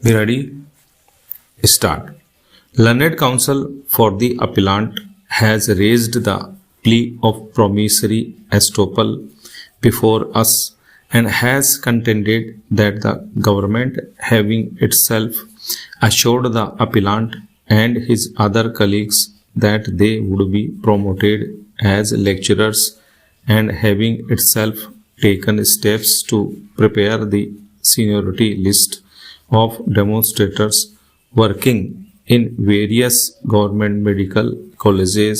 Be ready? Start. Learned counsel for the appellant has raised the plea of promissory estoppel before us and has contended that the government, having itself assured the appellant and his other colleagues that they would be promoted as lecturers and having itself taken steps to prepare the seniority list of demonstrators working in various government medical colleges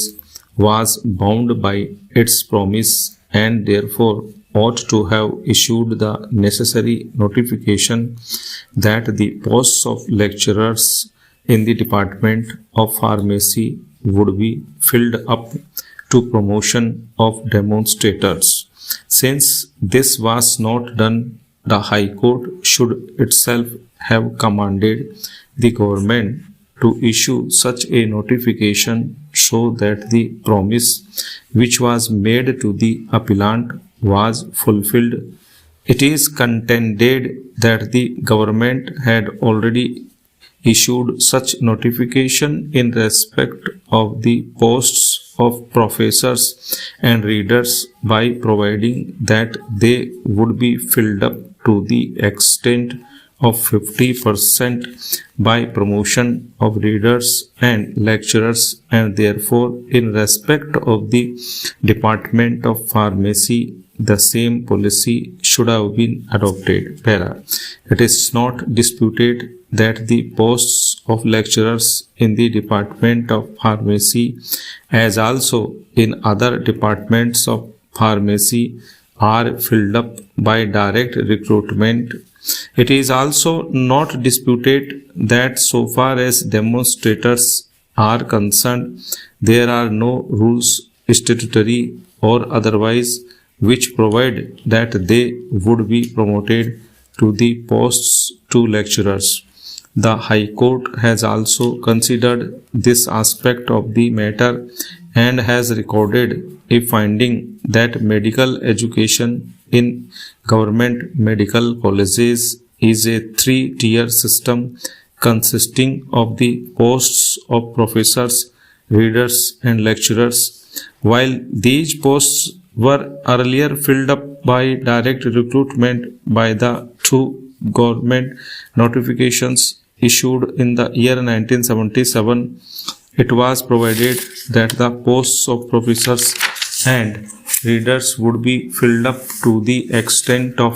was bound by its promise and therefore ought to have issued the necessary notification that the posts of lecturers in the Department of Pharmacy would be filled up to promotion of demonstrators. Since this was not done, the High Court should itself have commanded the government to issue such a notification so that the promise which was made to the appellant was fulfilled. It is contended that the government had already issued such notification in respect of the posts of professors and readers by providing that they would be filled up to the extent of 50% by promotion of readers and lecturers, and therefore in respect of the Department of Pharmacy the same policy should have been adopted. Para. It is not disputed that the posts of lecturers in the Department of Pharmacy, as also in other departments of pharmacy, are filled up by direct recruitment. It is also not disputed that so far as demonstrators are concerned, there are no rules, statutory or otherwise, which provide that they would be promoted to the posts to lecturers. The High Court has also considered this aspect of the matter and has recorded a finding that medical education in government medical colleges is a three-tier system consisting of the posts of professors, readers, and lecturers. While these posts were earlier filled up by direct recruitment by the two government notifications issued in the year 1977, it was provided that the posts of professors and readers would be filled up to the extent of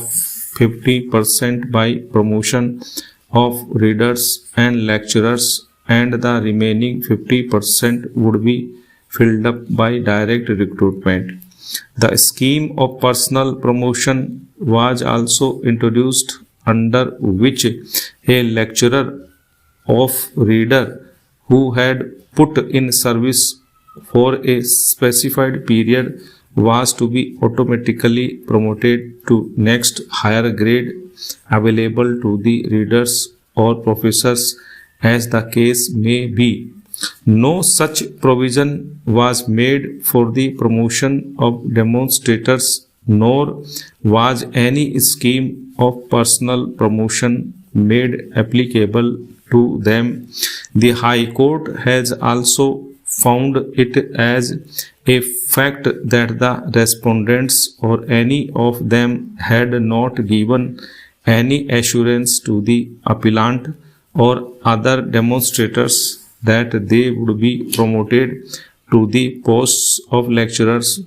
50% by promotion of readers and lecturers, and the remaining 50% would be filled up by direct recruitment. The scheme of personal promotion was also introduced, under which a lecturer of reader who had put in service for a specified period was to be automatically promoted to next higher grade available to the readers or professors as the case may be. No such provision was made for the promotion of demonstrators, nor was any scheme of personal promotion made applicable to them. The High Court has also found it as a fact that the respondents or any of them had not given any assurance to the appellant or other demonstrators that they would be promoted to the posts of lecturers.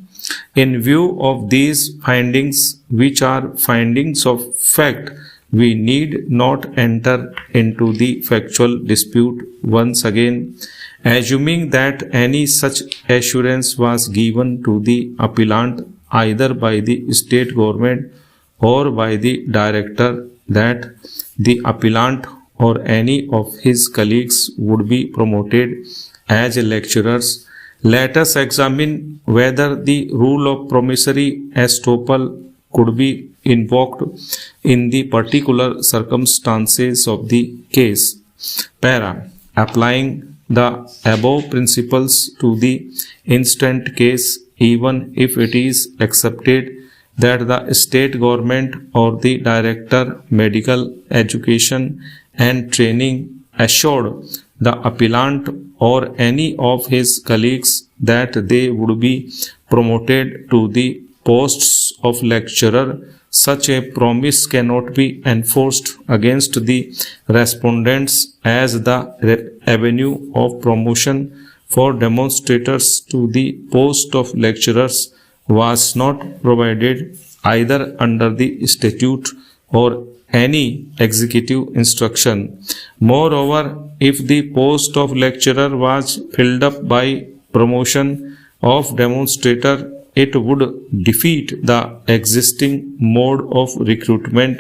In view of these findings, which are findings of fact, we need not enter into the factual dispute once again. Assuming that any such assurance was given to the appellant either by the state government or by the director that the appellant or any of his colleagues would be promoted as lecturers, let us examine whether the rule of promissory estoppel could be invoked in the particular circumstances of the case. Para. Applying the above principles to the instant case, even if it is accepted that the state government or the director medical education and training assured the appellant or any of his colleagues that they would be promoted to the posts of lecturer, such a promise cannot be enforced against the respondents as the avenue of promotion for demonstrators to the post of lecturers was not provided either under the statute or any executive instruction. Moreover, if the post of lecturer was filled up by promotion of demonstrator, it would defeat the existing mode of recruitment,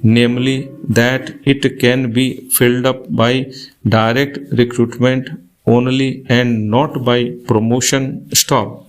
namely that it can be filled up by direct recruitment only and not by promotion. Stop.